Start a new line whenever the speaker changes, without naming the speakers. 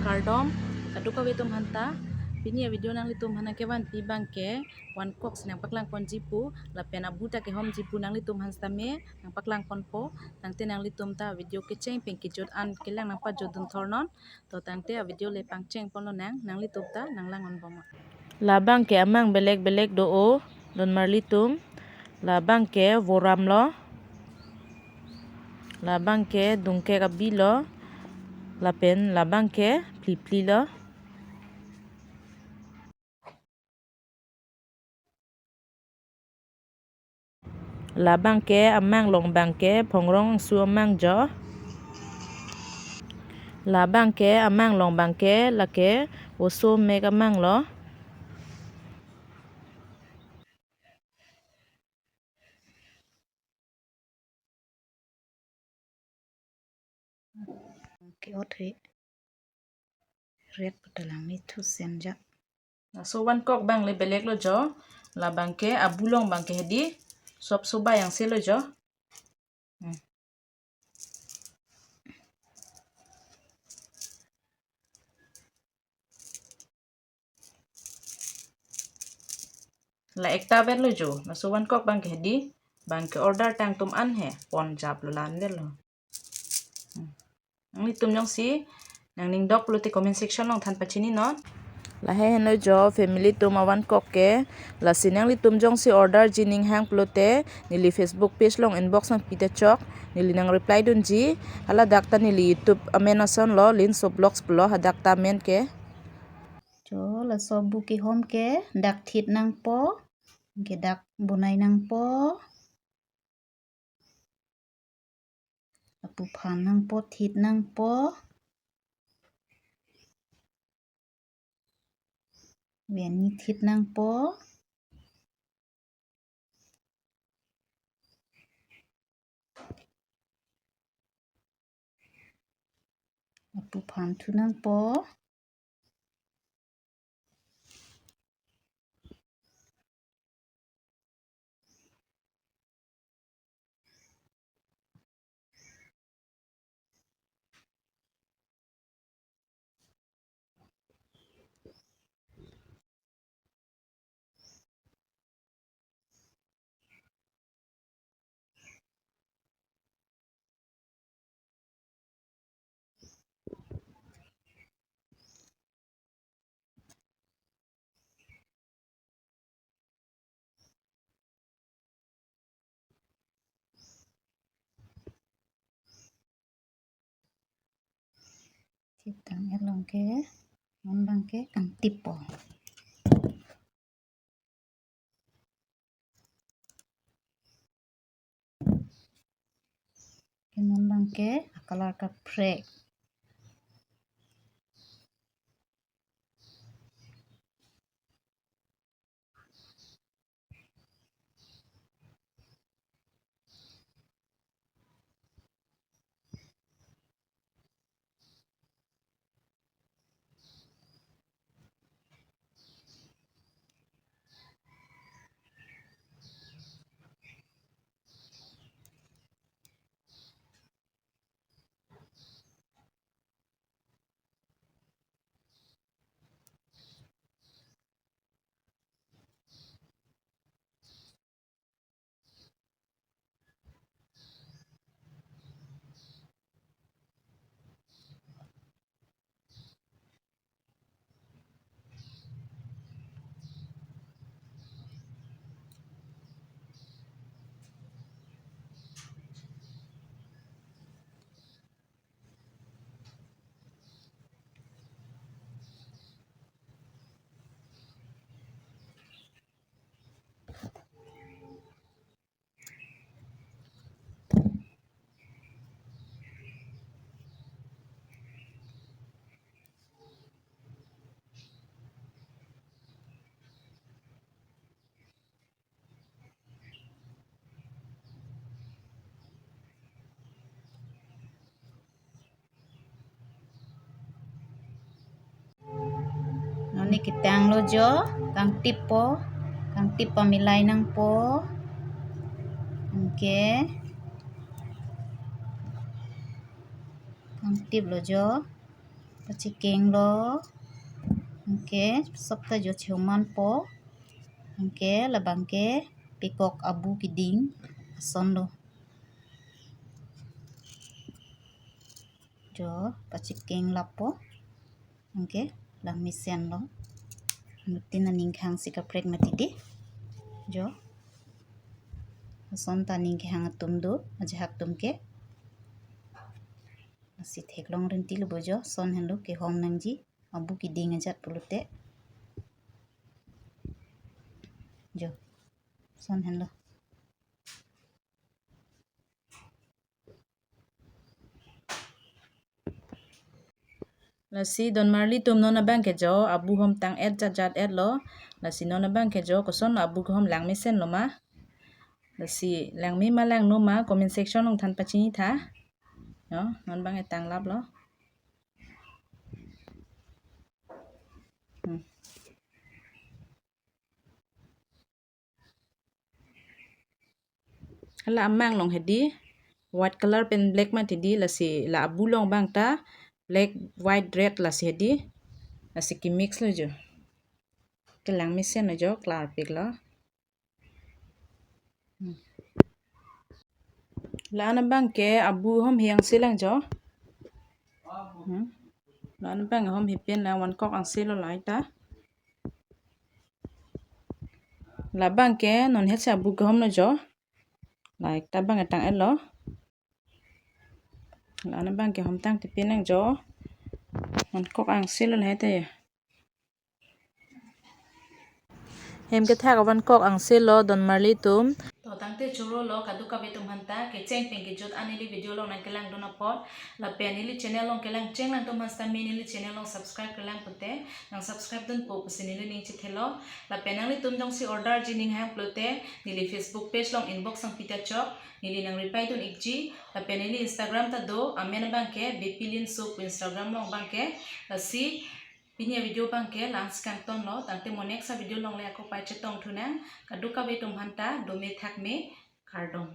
kardom kadu ka witum hanta pini ya video nang litum hana kewan pi bangke wan kok senang paklang kon jipu la pena buta ke hom jipu nang litum hanstame nang paklang kon po nang te nang litum ta video ke cheng ping ki jot an kelang nang pa jodun thornon to tang te video le pang cheng pon lo nang litum ta nang lang on boma la bangke amang belek belek do o don mar litum la bangke voram lo la bangke dungke kabi lo la pen la bangke pli pli lo la bangke amang long bangke pongrong su amang jo la bangke amang long bangke lake oso meg amang lo
ke otre red putalang mi thu senja
so wan kok bang le belek lo jo la bangke abulong bangke hedi sop soba yang se lo jo la ekta bet lo jo na so wan kok bangke hedi bangke order tang tum an he pon jap lo lan de lo nang tum nyong si nang ning dok lo te comment section long than pachini non la he no jo family tum awan kok ke la sinang li tum jong si order jining hang plote nili facebook page long inbox nang pita chok nili nang reply dun ji hala dakta nili youtube amenason lo lin so blogs plo hadakta men ke
cho la so bu ki hom ke dak thit nang po ke dak bunai nang po apu phan nang po thit nang po wen ni thit nang po apu phan thu nang po thit tang elong ke mon bang ke kang tip po ke mon bang ke akalar ka prek noni kitang lo jo kang tip pamilai nang po ke kang tip lo jo pachikeng lo angke sopta jo cheuman po angke labangke pikok abu kiding ason lo jo pachikeng lapo angke lang misen lo nutin na ningkhang sikaprek matidi jo ason ta ningkhang atum do ajahak tumke asi theklong rinti lo bojo son hen lo ke hom nangji abu kiding ajat pulute jo son hen lo
lasi don marli tum nona bang ke jo abu hom tang et jat et lo lasi nona bang ke jo koson abu hom lang misen lo ma lasi lang mi ma lang no ma comment section long than pachini tha no non bang etang lap lo hala amang long hedi white color pen black ma tidi lasi la abu long bang ta black white red lasi hedi lasi ki mix lo jo ke lang misen lo jo klar pik lo la na bang ke abu hom hiang silang jo la na bang hom hipin la wan kok ang silo lai ta la bang ke non het sa abu hom no jo like ta bang atang elo la na bang ke hom tang tipin ang jo wan kok ang silo lai ta hem ke thak wan kok ang silo don marli tum to tangte churo lo kadu ka betum hanta ke cheng peng ke jot anili video lo nang kelang dona pot la penili channel long kelang cheng lang tum hasta minili channel long subscribe kelang pute nang subscribe don po pusinili ning chithelo la penali tum dong si order jining hang plote nili Facebook page long inbox sang pita chok nili nang reply don ikji la penili Instagram ta do amen bangke bipilin sup Instagram long bangke la si pinya video bangke lans kang ton lo tangte mo next video long le ako pai chetong thunang kaduka betum hanta dome thak me kardom